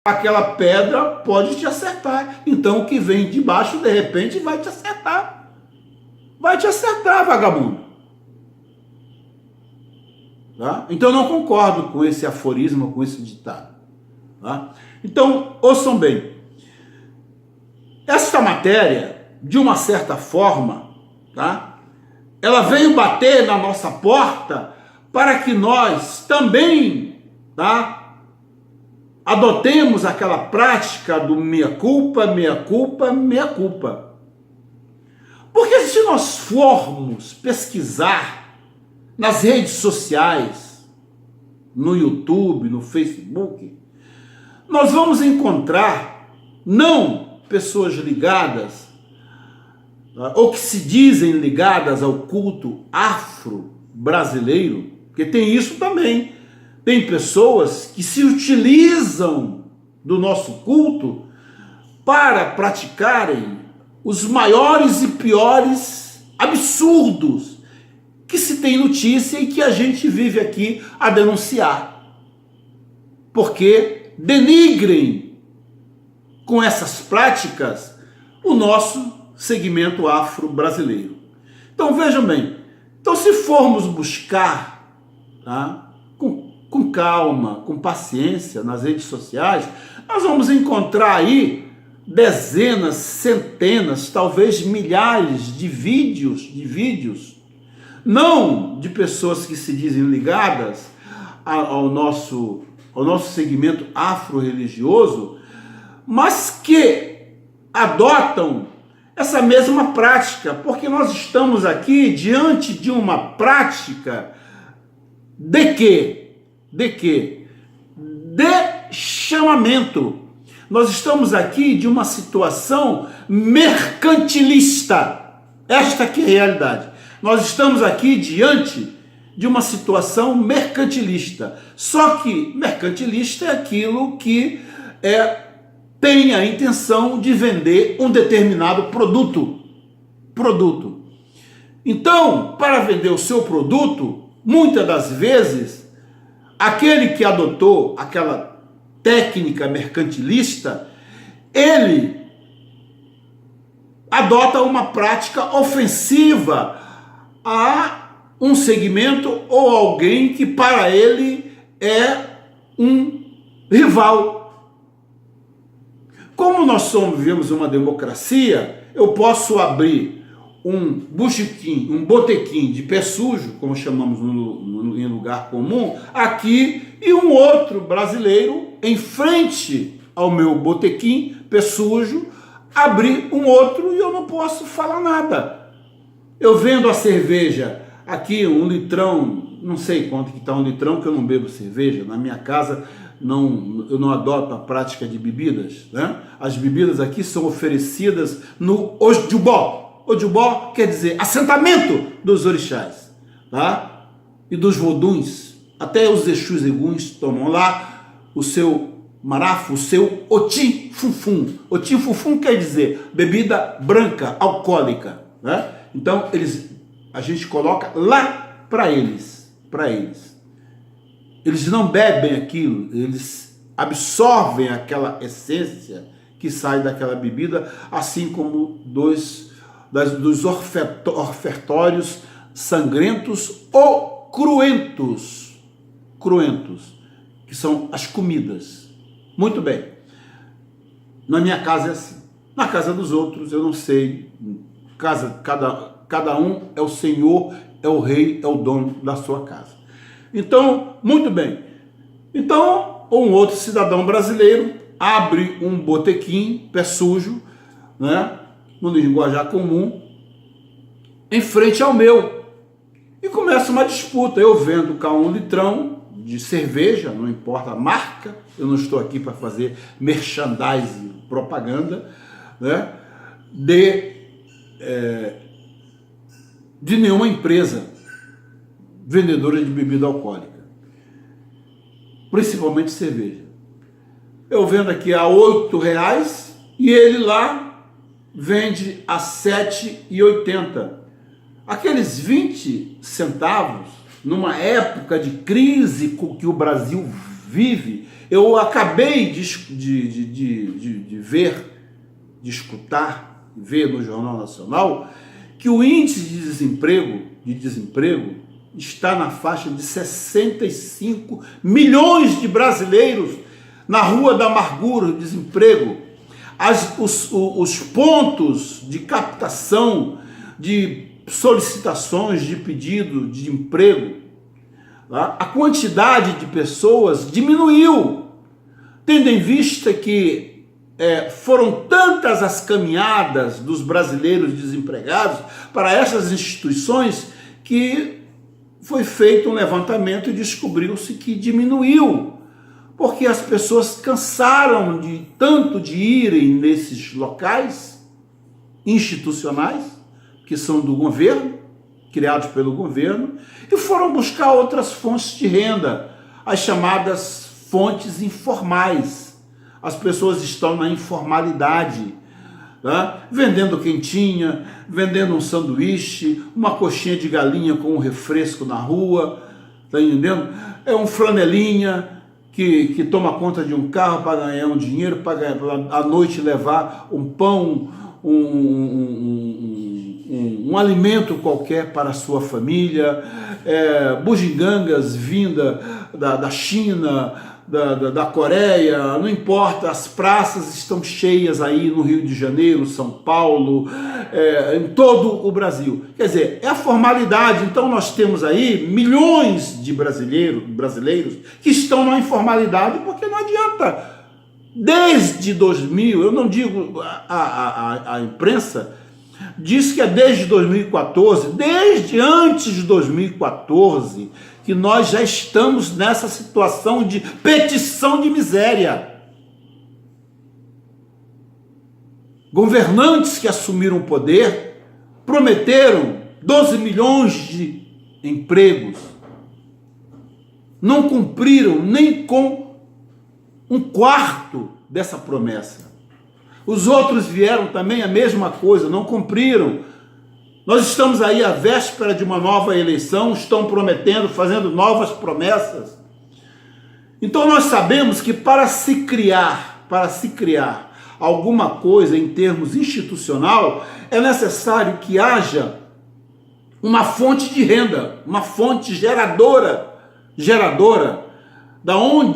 aquela pedra pode te acertar. Então o que vem de baixo, de repente, vai te acertar. Vai te acertar, vagabundo. Tá? Então eu não concordo com esse aforismo, com esse ditado. Tá? Então, ouçam bem. Esta matéria, de uma certa forma, tá? Ela veio bater na nossa porta para que nós também, tá? Adotemos aquela prática do meia culpa, meia culpa, meia culpa. Porque se nós formos pesquisar nas redes sociais, no YouTube, no Facebook, nós vamos encontrar não pessoas ligadas, ou que se dizem ligadas ao culto afro-brasileiro, porque tem isso também. Tem pessoas que se utilizam do nosso culto para praticarem os maiores e piores absurdos que se tem notícia e que a gente vive aqui a denunciar. Porque denigrem com essas práticas o nosso segmento afro-brasileiro. Então vejam bem, então se formos buscar, tá, com calma, com paciência nas redes sociais, nós vamos encontrar aí dezenas, centenas, talvez milhares de vídeos, não de pessoas que se dizem ligadas ao nosso segmento afro-religioso, mas que adotam essa mesma prática, porque nós estamos aqui diante de uma prática de quê? De chamamento. Nós estamos aqui de uma situação mercantilista. Esta que é a realidade. Nós estamos aqui diante de uma situação mercantilista. Só que mercantilista é aquilo que tem a intenção de vender um determinado produto. Então, para vender o seu produto, muitas das vezes, aquele que adotou aquela técnica mercantilista, ele adota uma prática ofensiva a um segmento ou alguém que para ele é um rival. Como nós vivemos uma democracia, eu posso abrir um botequim de pé sujo, como chamamos em lugar comum, aqui, e um outro brasileiro, em frente ao meu botequim, pé sujo, abrir um outro e eu não posso falar nada. Eu vendo a cerveja aqui, 1 litrão, não sei quanto que está 1 litrão, que eu não bebo cerveja, na minha casa eu não adoto a prática de bebidas, né? As bebidas aqui são oferecidas no Ojubó. Ojubó quer dizer assentamento dos orixás, tá? E dos voduns. Até os Exus e Guns tomam lá o seu marafo, o seu otim-fufum. Otim-fufum quer dizer bebida branca, alcoólica, né? Então a gente coloca lá para eles. Eles não bebem aquilo, eles absorvem aquela essência que sai daquela bebida, assim como dos ofertórios sangrentos ou cruentos, que são as comidas. Muito bem. Na minha casa é assim. Na casa dos outros eu não sei. Cada um é o senhor, é o rei, é o dono da sua casa. Então, muito bem. Então, um outro cidadão brasileiro abre um botequim, pé sujo, né, no linguajar comum, em frente ao meu. E começa uma disputa. Eu vendo cá 1 litrão de cerveja, não importa a marca, eu não estou aqui para fazer merchandising, propaganda, né, de nenhuma empresa vendedora de bebida alcoólica, principalmente cerveja. Eu vendo aqui a R$8 e ele lá vende a R$ 7,80. Aqueles 20 centavos, numa época de crise que o Brasil vive. Eu acabei de ver, de escutar, ver no Jornal Nacional, que o índice de desemprego está na faixa de 65 milhões de brasileiros na rua da amargura, desemprego. Os pontos de captação de solicitações de pedido de emprego, a quantidade de pessoas diminuiu, tendo em vista que foram tantas as caminhadas dos brasileiros desempregados para essas instituições que foi feito um levantamento e descobriu-se que diminuiu, porque as pessoas cansaram tanto de irem nesses locais institucionais, que são do governo, criados pelo governo, e foram buscar outras fontes de renda, as chamadas fontes informais. As pessoas estão na informalidade, tá? Vendendo quentinha, vendendo um sanduíche, uma coxinha de galinha com um refresco na rua, tá entendendo? É um flanelinha que toma conta de um carro para ganhar um dinheiro, para à noite levar um pão, um alimento qualquer para a sua família, bugigangas vinda da China, da Coreia, não importa, as praças estão cheias aí no Rio de Janeiro, São Paulo, em todo o Brasil. Quer dizer, é a formalidade. Então nós temos aí milhões de brasileiros que estão na informalidade, porque não adianta. Desde 2000, eu não digo, a imprensa diz que é desde 2014, desde antes de 2014, que nós já estamos nessa situação de petição de miséria. Governantes que assumiram o poder prometeram 12 milhões de empregos, não cumpriram nem com um quarto dessa promessa. Os outros vieram também a mesma coisa, não cumpriram. Nós estamos aí à véspera de uma nova eleição, estão prometendo, fazendo novas promessas. Então nós sabemos que para se criar alguma coisa em termos institucional, é necessário que haja uma fonte de renda, uma fonte geradora,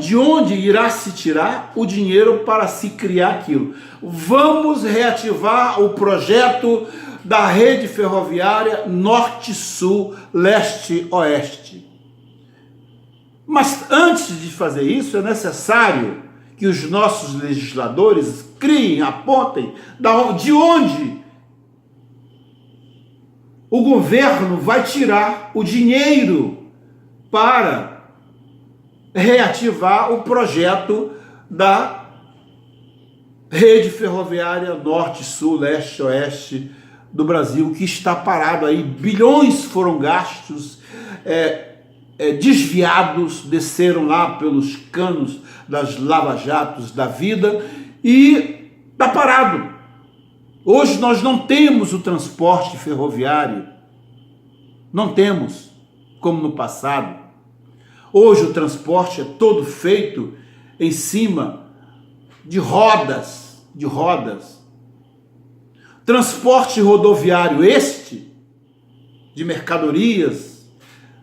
de onde irá se tirar o dinheiro para se criar aquilo. Vamos reativar o projeto da rede ferroviária Norte-Sul, Leste-Oeste. Mas antes de fazer isso, é necessário que os nossos legisladores criem, apontem de onde o governo vai tirar o dinheiro para reativar o projeto da rede ferroviária Norte-Sul, Leste-Oeste do Brasil, que está parado aí. Bilhões foram gastos, desviados, desceram lá pelos canos das lava-jatos da vida e está parado. Hoje nós não temos o transporte ferroviário, não temos, como no passado. Hoje o transporte é todo feito em cima de rodas. Transporte rodoviário de mercadorias,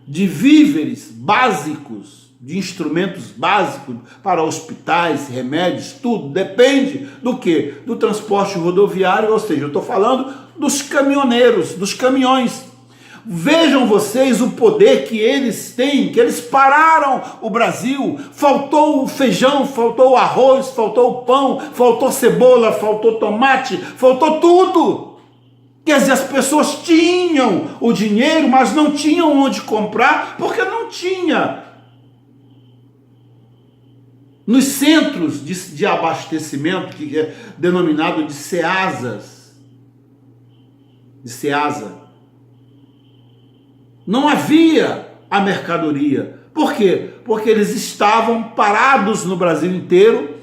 de víveres básicos, de instrumentos básicos para hospitais, remédios, tudo depende do quê? Do transporte rodoviário, ou seja, eu estou falando dos caminhoneiros, dos caminhões. Vejam vocês o poder que eles têm, que eles pararam o Brasil. Faltou o feijão, faltou o arroz, faltou o pão, faltou cebola, faltou tomate, faltou tudo. Quer dizer, as pessoas tinham o dinheiro, mas não tinham onde comprar, porque não tinha. Nos centros de abastecimento, que é denominado de ceasas, não havia a mercadoria. Por quê? Porque eles estavam parados no Brasil inteiro,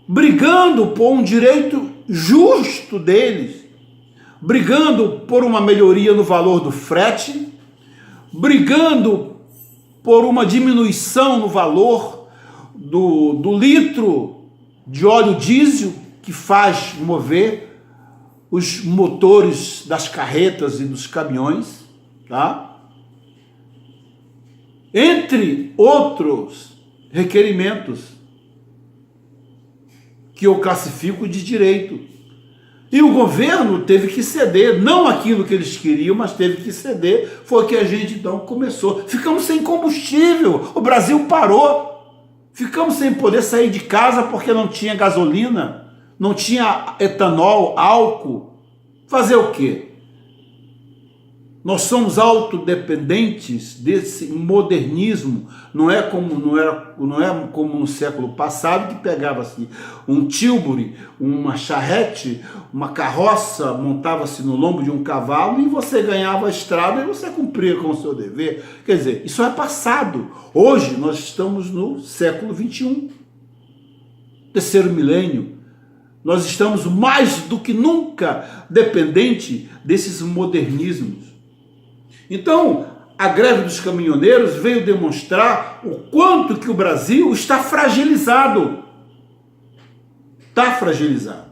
brigando por um direito justo deles, brigando por uma melhoria no valor do frete, brigando por uma diminuição no valor do litro de óleo diesel que faz mover os motores das carretas e dos caminhões, tá? Entre outros requerimentos que eu classifico de direito. E o governo teve que ceder, não aquilo que eles queriam, mas teve que ceder. Foi que a gente então começou. Ficamos sem combustível, o Brasil parou. Ficamos sem poder sair de casa porque não tinha gasolina, não tinha etanol, álcool. Fazer o quê? Nós somos autodependentes desse modernismo. Não é como no século passado, que pegava-se um tilbury, uma charrete, uma carroça, montava-se no lombo de um cavalo e você ganhava a estrada e você cumpria com o seu dever. Quer dizer, isso é passado. Hoje nós estamos no século XXI, terceiro milênio. Nós estamos mais do que nunca dependente desses modernismos. Então, a greve dos caminhoneiros veio demonstrar o quanto que o Brasil está fragilizado. Está fragilizado.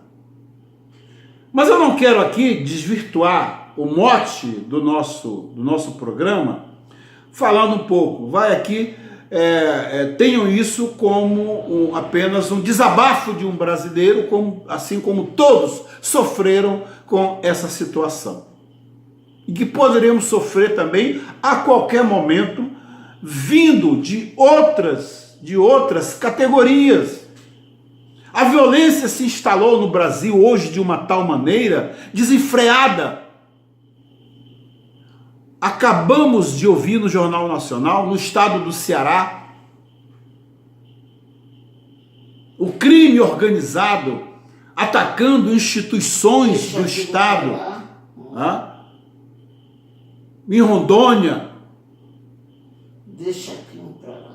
Mas eu não quero aqui desvirtuar o mote do nosso programa, falando um pouco. Vai aqui, tenham isso como apenas um desabafo de um brasileiro, assim como todos sofreram com essa situação. E que poderemos sofrer também a qualquer momento, vindo de outras categorias. A violência se instalou no Brasil hoje de uma tal maneira desenfreada. Acabamos de ouvir no Jornal Nacional, no estado do Ceará, o crime organizado atacando instituições do estado. Em Rondônia,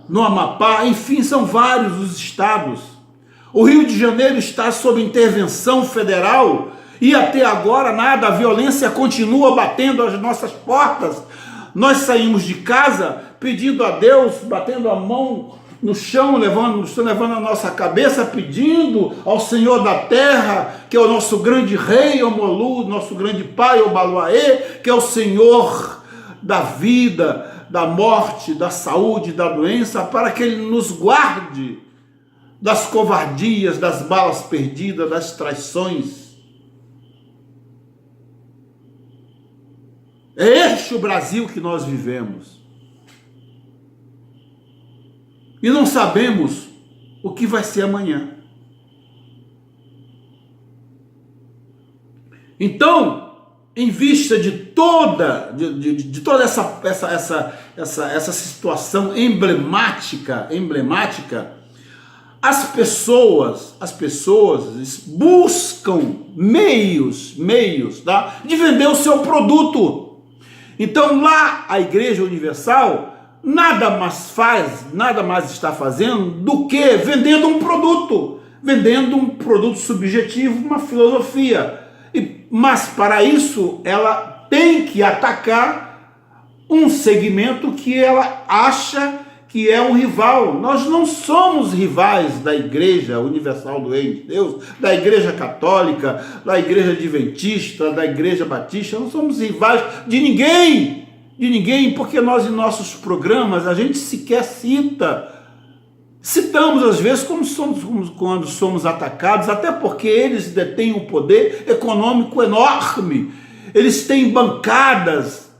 no Amapá, enfim, são vários os estados. O Rio de Janeiro está sob intervenção federal e até agora nada, a violência continua batendo às nossas portas. Nós saímos de casa pedindo a Deus, batendo a mão no chão, levando a nossa cabeça, pedindo ao Senhor da terra, que é o nosso grande rei, Omolu, nosso grande pai, Obaluaê, que é o Senhor da vida, da morte, da saúde, da doença, para que Ele nos guarde das covardias, das balas perdidas, das traições. É este o Brasil que nós vivemos. E não sabemos o que vai ser amanhã. Então, em vista de toda essa situação emblemática, as pessoas buscam meios, tá, de vender o seu produto. Então lá a Igreja Universal nada mais está fazendo do que vendendo um produto subjetivo, uma filosofia. Mas para isso ela tem que atacar um segmento que ela acha que é um rival. Nós não somos rivais da Igreja Universal do Reino de Deus, da Igreja Católica, da Igreja Adventista, da Igreja Batista. Não somos rivais de ninguém, porque nós em nossos programas a gente sequer citamos às vezes quando somos atacados, até porque eles detêm um poder econômico enorme. Eles têm bancadas,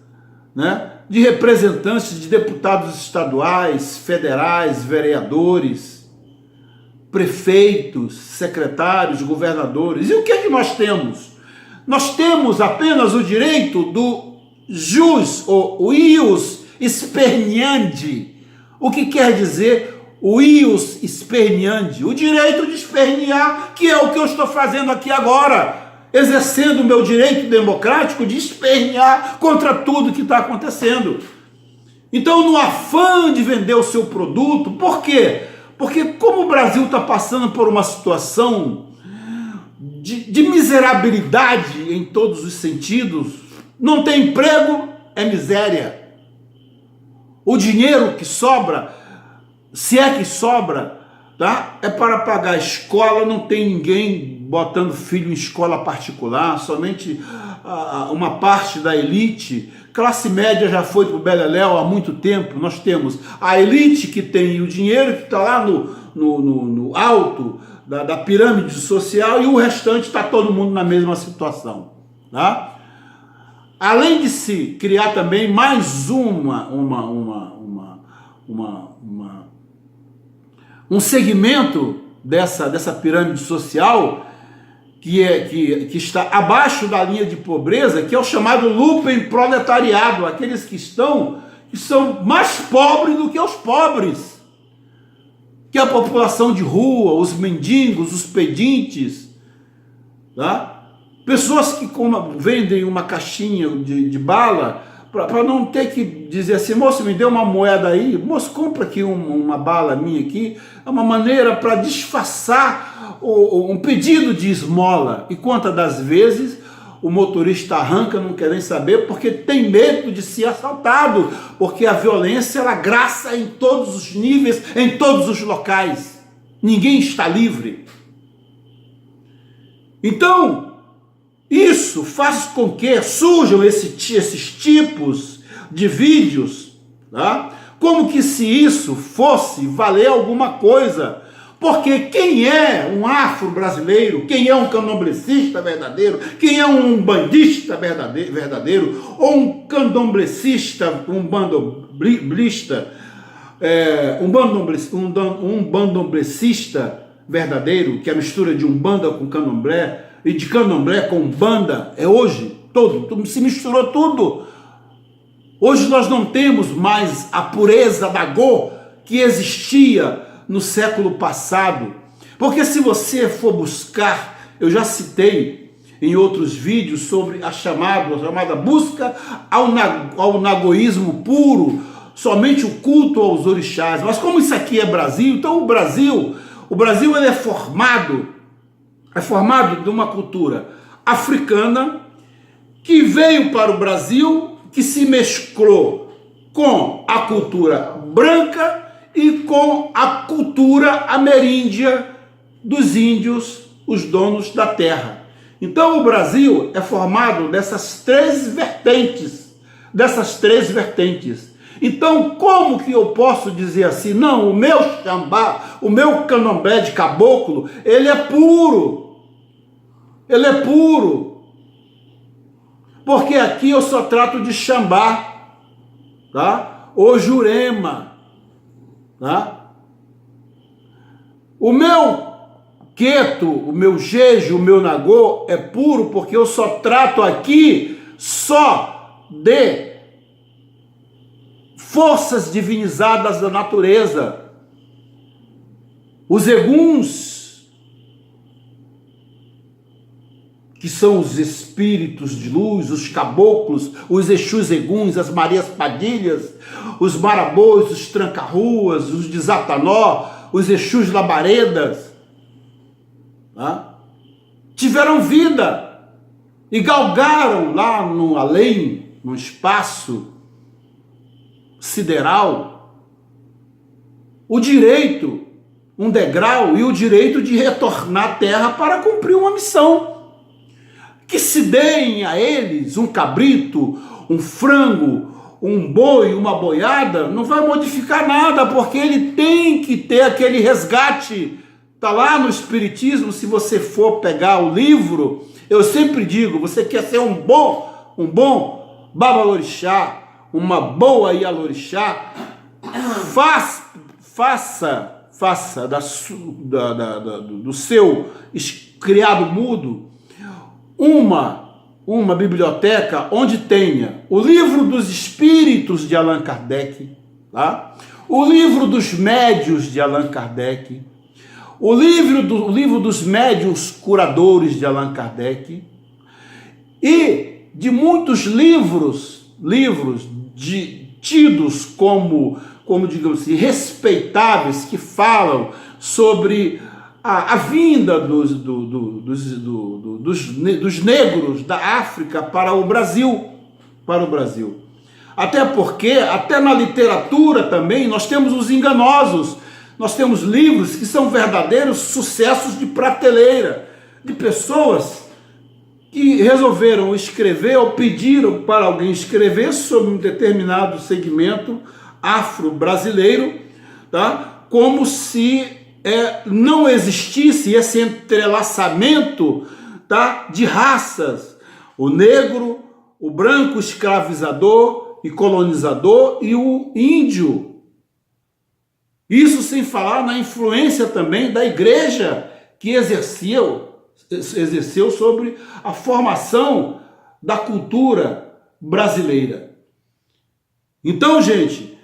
né, de representantes, de deputados estaduais, federais, vereadores, prefeitos, secretários, governadores. E o que é que nós temos? Nós temos apenas o direito do jus, ou ius esperniandi. O que quer dizer o ius esperniandi? O direito de espernear, que é o que eu estou fazendo aqui agora, exercendo o meu direito democrático de espernear contra tudo que está acontecendo. Então, no afã de vender o seu produto, por quê? Porque como o Brasil está passando por uma situação de miserabilidade em todos os sentidos, não tem emprego, é miséria. O dinheiro que sobra, se é que sobra, tá? É para pagar a escola, não tem ninguém botando filho em escola particular, somente uma parte da elite. Classe média já foi para o beleléu há muito tempo. Nós temos a elite que tem o dinheiro, que está lá no alto da pirâmide social, e o restante está todo mundo na mesma situação, tá? Além de se criar também mais um segmento dessa pirâmide social que está abaixo da linha de pobreza, que é o chamado lumpenproletariado, aqueles que são mais pobres do que os pobres, que é a população de rua, os mendigos, os pedintes, tá? Pessoas que vendem uma caixinha de bala para não ter que dizer assim: moço, me dê uma moeda aí, moço, compra aqui uma bala minha aqui. É uma maneira para disfarçar um pedido de esmola. E quantas das vezes o motorista arranca, não quer nem saber, porque tem medo de ser assaltado, porque a violência ela graça em todos os níveis, em todos os locais. Ninguém está livre. Então, isso faz com que surjam esses tipos de vídeos, tá? Como que se isso fosse valer alguma coisa. Porque quem é um afro-brasileiro, quem é um candomblecista verdadeiro, quem é um umbandista verdadeiro, ou um candomblecista, um bandomblecista verdadeiro, que é a mistura de umbanda com candomblé, e de candomblé com umbanda, é hoje, se misturou tudo. Hoje nós não temos mais a pureza da Go que existia no século passado. Porque se você for buscar, eu já citei em outros vídeos sobre a chamada busca ao nagoísmo puro, somente o culto aos orixás. Mas como isso aqui é Brasil, então o Brasil ele é formado de uma cultura africana que veio para o Brasil, que se mesclou com a cultura branca e com a cultura ameríndia dos índios, os donos da terra. Então o Brasil é formado dessas três vertentes. Então como que eu posso dizer assim, não, o meu xambá, o meu candomblé de caboclo, ele é puro. Porque aqui eu só trato de xambá, tá? Ou jurema, tá? O meu queto, o meu jeje, o meu nagô é puro porque eu só trato aqui só de forças divinizadas da natureza. Os eguns, que são os espíritos de luz, os caboclos, os exus eguns, as marias padilhas, os marabôs, os tranca-ruas, os desatanó, os exus labaredas, tá? Tiveram vida e galgaram lá no além, no espaço sideral, o direito, um degrau e o direito de retornar à terra para cumprir uma missão. Que se deem a eles um cabrito, um frango, um boi, uma boiada, não vai modificar nada, porque ele tem que ter aquele resgate. Está lá no Espiritismo, se você for pegar o livro, eu sempre digo, você quer ser um bom Babalorixá, uma boa Ialorixá, faça do seu criado mudo uma biblioteca onde tenha o livro dos espíritos de Allan Kardec, tá? O livro dos médios de Allan Kardec, o livro dos médios curadores de Allan Kardec e de muitos livros tidos como digamos assim, respeitáveis, que falam sobre a vinda dos negros da África para o Brasil. Até porque, até na literatura também, nós temos os enganosos. Nós temos livros que são verdadeiros sucessos de prateleira, de pessoas que resolveram escrever ou pediram para alguém escrever sobre um determinado segmento afro-brasileiro, tá? Como se não existisse esse entrelaçamento, tá? De raças, o negro, o branco escravizador e colonizador e o índio. Isso sem falar na influência também da igreja que exerceu sobre a formação da cultura brasileira. Então, gente,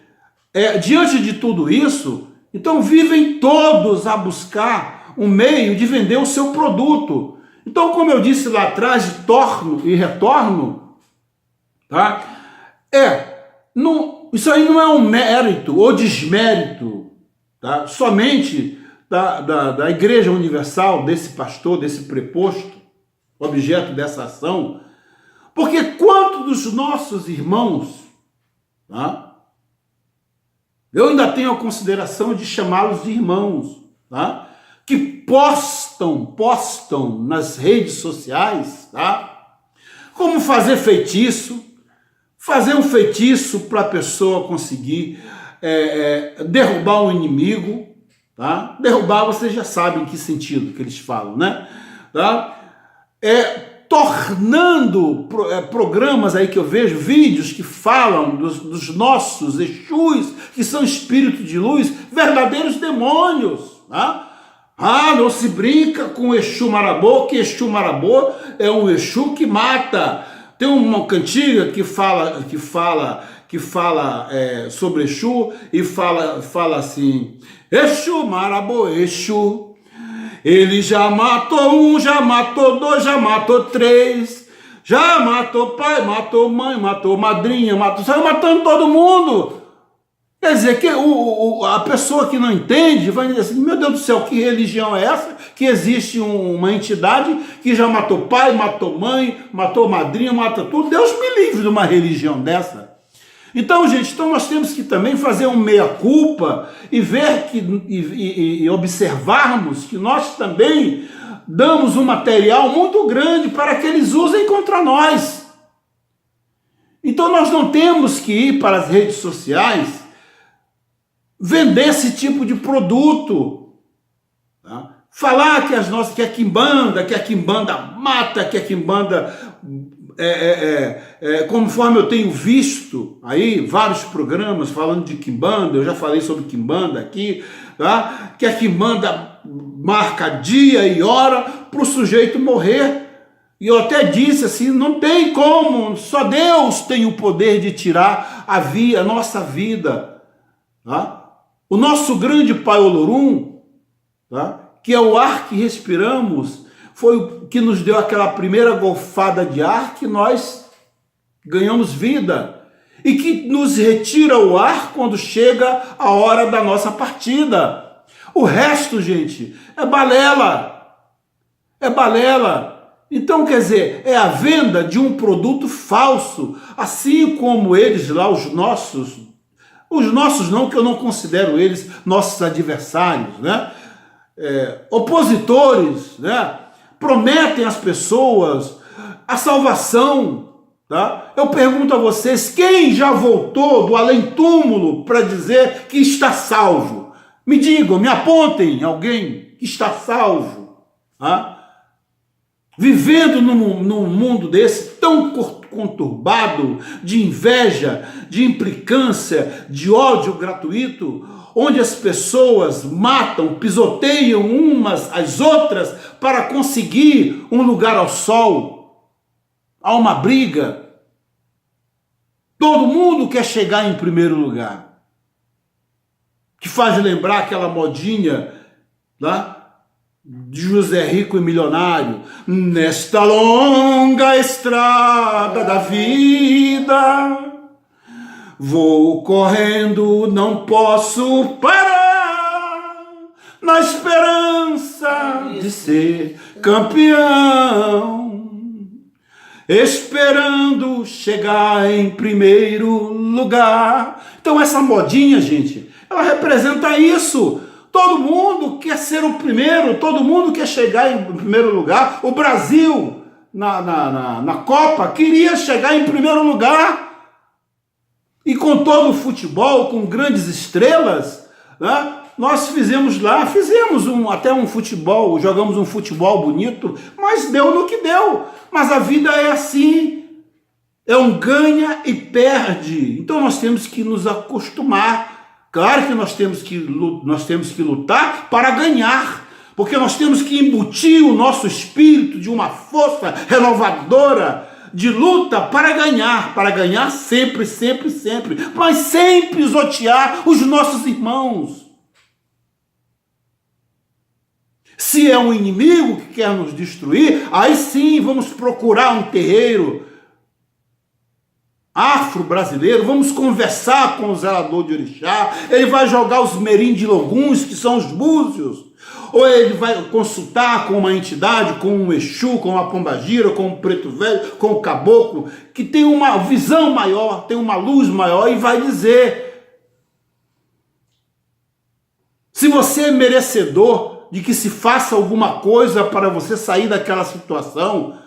diante de tudo isso, então vivem todos a buscar um meio de vender o seu produto. Então, como eu disse lá atrás, de torno e retorno, tá? Isso aí não é um mérito ou desmérito, tá? Somente da Igreja Universal, desse pastor, desse preposto, objeto dessa ação, porque quantos dos nossos irmãos, tá? Eu ainda tenho a consideração de chamá-los de irmãos, tá? Que postam nas redes sociais, tá? Como fazer um feitiço para a pessoa conseguir derrubar um inimigo, tá? Derrubar, vocês já sabem que sentido que eles falam, né? Tá? Tornando programas aí que eu vejo, vídeos que falam dos nossos Exus, que são espíritos de luz, verdadeiros demônios, tá? Não se brinca com Exu Marabô, que Exu Marabô é um Exu que mata. Tem uma cantiga que fala sobre Exu e fala assim: Exu Marabô, Exu, ele já matou um, já matou dois, já matou três, já matou pai, matou mãe, matou madrinha, saiu matando todo mundo. Quer dizer, que a pessoa que não entende vai dizer assim: meu Deus do céu, que religião é essa? Que existe uma entidade que já matou pai, matou mãe, matou madrinha, mata tudo. Deus me livre de uma religião dessa. Então, gente, nós temos que também fazer um meia-culpa e ver e observarmos que nós também damos um material muito grande para que eles usem contra nós. Então, nós não temos que ir para as redes sociais vender esse tipo de produto, tá? Falar que a Quimbanda mata, que a Quimbanda conforme eu tenho visto aí vários programas falando de Quimbanda, eu já falei sobre Quimbanda aqui, tá? Que a Quimbanda marca dia e hora para o sujeito morrer. E eu até disse assim: não tem como, só Deus tem o poder de tirar a nossa vida, tá? O nosso grande Pai Olorum, tá? Que é o ar que respiramos, foi o que nos deu aquela primeira golfada de ar que nós ganhamos vida e que nos retira o ar quando chega a hora da nossa partida. O resto, gente, é balela. É balela. Então, quer dizer, é a venda de um produto falso, assim como eles lá, os nossos não, que eu não considero eles nossos adversários, né? Opositores, né? Prometem às pessoas a salvação, tá? Eu pergunto a vocês: quem já voltou do além-túmulo para dizer que está salvo? Me digam, me apontem alguém que está salvo, tá? Vivendo num mundo desse tão conturbado, de inveja, de implicância, de ódio gratuito, onde as pessoas matam, pisoteiam umas às outras para conseguir um lugar ao sol. Há uma briga. Todo mundo quer chegar em primeiro lugar. Que faz lembrar aquela modinha lá de José Rico e Milionário: nesta longa estrada da vida, vou correndo, não posso parar, na esperança de ser campeão, esperando chegar em primeiro lugar. Então essa modinha, gente, ela representa isso. Todo mundo quer ser o primeiro, todo mundo quer chegar em primeiro lugar. O Brasil, na Copa, queria chegar em primeiro lugar. E com todo o futebol, com grandes estrelas, né, nós fizemos até um futebol, jogamos um futebol bonito, mas deu no que deu. Mas a vida é assim, é um ganha e perde. Então nós temos que nos acostumar. Claro que nós temos que lutar para ganhar, porque nós temos que embutir o nosso espírito de uma força renovadora de luta para ganhar sempre, sempre, sempre, mas sem pisotear os nossos irmãos. Se é um inimigo que quer nos destruir, aí sim vamos procurar um terreiro afro-brasileiro, vamos conversar com o zelador de orixá, ele vai jogar os merindiloguns, que são os búzios, ou ele vai consultar com uma entidade, com um exu, com uma pombagira, com um preto velho, com o caboclo, que tem uma visão maior, tem uma luz maior, e vai dizer se você é merecedor de que se faça alguma coisa para você sair daquela situação.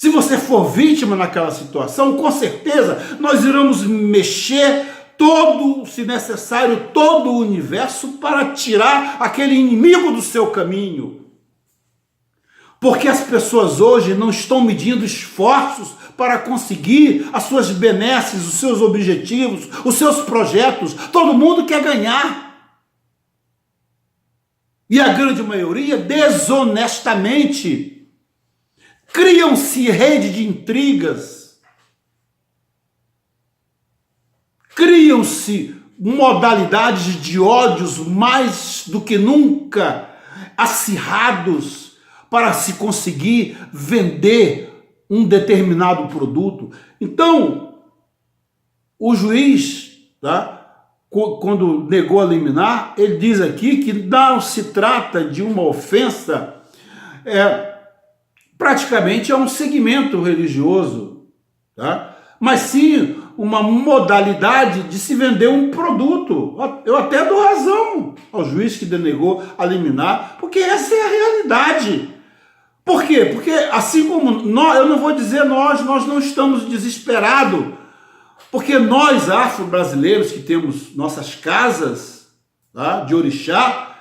Se você for vítima naquela situação, com certeza nós iremos mexer se necessário, todo o universo para tirar aquele inimigo do seu caminho. Porque as pessoas hoje não estão medindo esforços para conseguir as suas benesses, os seus objetivos, os seus projetos. Todo mundo quer ganhar. E a grande maioria, desonestamente, criam-se rede de intrigas, criam-se modalidades de ódios mais do que nunca acirrados para se conseguir vender um determinado produto. Então, o juiz, quando negou a liminar, ele diz aqui que não se trata de uma ofensa, praticamente é um segmento religioso, mas sim uma modalidade de se vender um produto. Eu até dou razão ao juiz que denegou a liminar, porque essa é a realidade. Por quê? Porque assim como nós, eu não vou dizer nós não estamos desesperados, porque nós, afro-brasileiros, que temos nossas casas de orixá,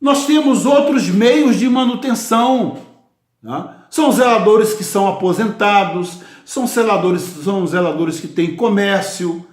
nós temos outros meios de manutenção. São zeladores que são aposentados, são zeladores que têm comércio,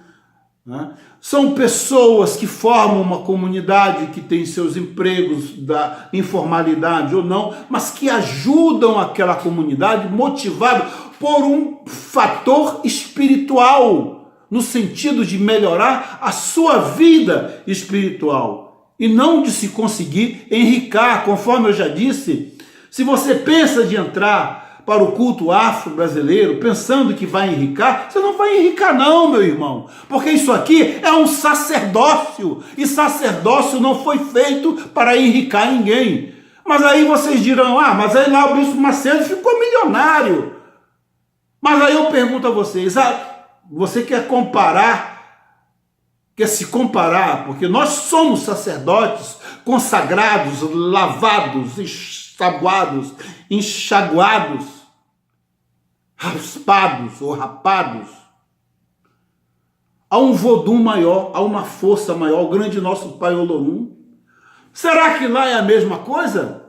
são pessoas que formam uma comunidade que tem seus empregos da informalidade ou não, mas que ajudam aquela comunidade motivado por um fator espiritual, no sentido de melhorar a sua vida espiritual e não de se conseguir enricar, conforme eu já disse. Se você pensa de entrar para o culto afro-brasileiro pensando que vai enricar, você não vai enricar não, meu irmão, porque isso aqui é um sacerdócio, e sacerdócio não foi feito para enricar ninguém. Mas aí vocês dirão, mas aí lá o Bispo Macedo ficou milionário. Mas aí eu pergunto a vocês, você quer se comparar, porque nós somos sacerdotes consagrados, lavados, ensaboados, enxaguados, raspados ou rapados. Há um vodum maior, há uma força maior, o grande nosso Pai Olorum. Será que lá é a mesma coisa?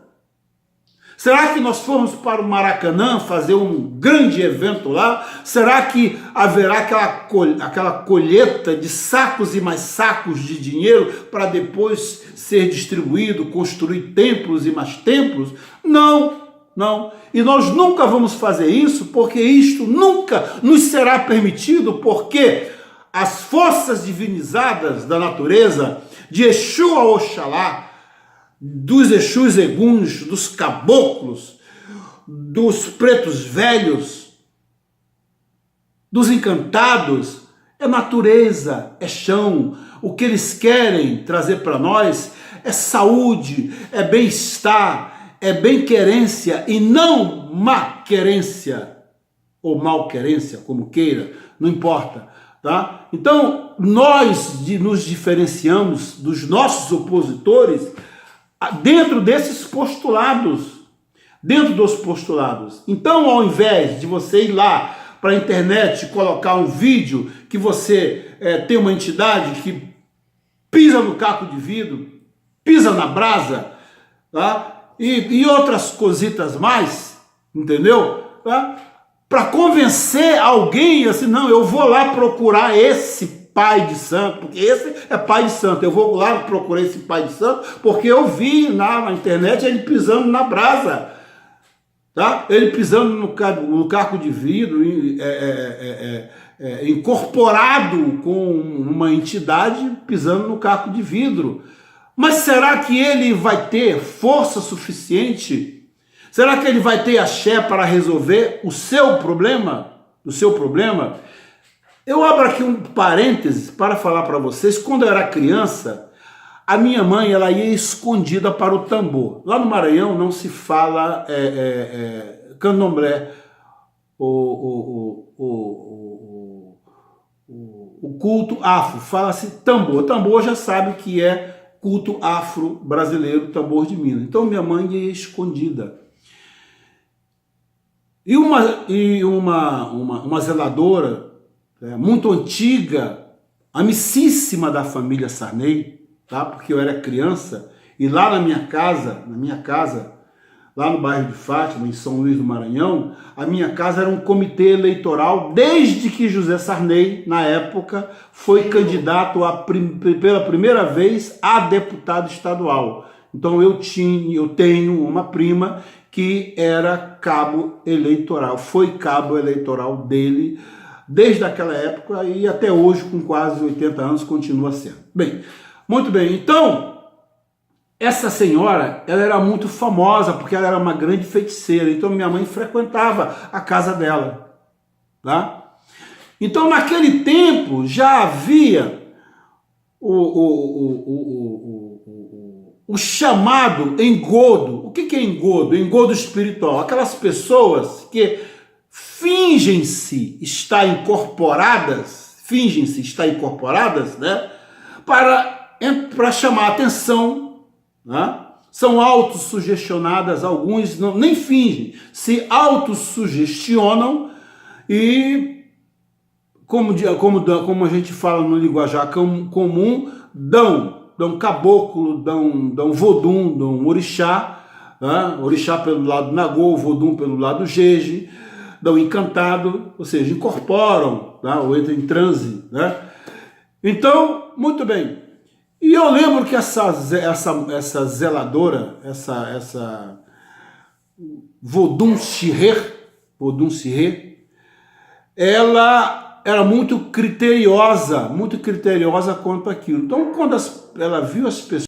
Será que nós formos para o Maracanã fazer um grande evento lá? Será que haverá aquela colheita de sacos e mais sacos de dinheiro para depois ser distribuído, construir templos e mais templos? Não. E nós nunca vamos fazer isso, porque isto nunca nos será permitido, porque as forças divinizadas da natureza, de Exu a Oxalá, dos Exus Eguns, dos caboclos, dos pretos velhos, dos encantados, é natureza, é chão. O que eles querem trazer para nós é saúde, é bem-estar, é bem-querência e não má-querência, ou mal-querência, como queira, não importa. tá? Então, nós nos diferenciamos dos nossos opositores dentro desses postulados, dentro dos postulados. Então, ao invés de você ir lá para a internet e colocar um vídeo que você tem uma entidade que pisa no caco de vidro, pisa na brasa, tá? E outras cositas mais, entendeu? Tá? Para convencer alguém assim, não, eu vou lá procurar esse pai de santo, porque esse é pai de santo, eu vou lá procurar esse pai de santo, porque eu vi na internet ele pisando na brasa, tá? Ele pisando no caco de vidro, incorporado com uma entidade pisando no caco de vidro. Mas será que ele vai ter força suficiente? Será que ele vai ter axé para resolver o seu problema? O seu problema? Eu abro aqui um parêntese para falar para vocês. Quando eu era criança, a minha mãe ela ia escondida para o tambor. Lá no Maranhão não se fala candomblé, o culto afro, fala-se tambor. Tambor já sabe que é culto afro-brasileiro, tambor de Minas. Então minha mãe ia escondida. E uma zeladora muito antiga, amicíssima da família Sarney, tá? Porque eu era criança, e lá na minha casa, lá no bairro de Fátima, em São Luís do Maranhão, a minha casa era um comitê eleitoral, desde que José Sarney, na época, foi candidato pela primeira vez a deputado estadual. Então eu tenho uma prima que era cabo eleitoral, foi cabo eleitoral dele, desde aquela época e até hoje, com quase 80 anos, continua sendo. Bem, muito bem, então, essa senhora, ela era muito famosa, porque ela era uma grande feiticeira, então minha mãe frequentava a casa dela, tá? Então, naquele tempo, já havia o chamado engodo. O que é engodo? Engodo espiritual. Aquelas pessoas que fingem-se estar incorporadas, né, para chamar a atenção, né? São autossugestionadas, alguns nem fingem, se autossugestionam e, como a gente fala no linguajar comum, dão caboclo, dão vodum, dão orixá, né? Orixá pelo lado Nagô, vodum pelo lado Jeje, dão encantado, ou seja, incorporam, né? Ou entram em transe, né? Então, muito bem. E eu lembro que essa zeladora, essa vodum Chirê, ela era muito criteriosa quanto àquilo. Então, quando ela viu as pessoas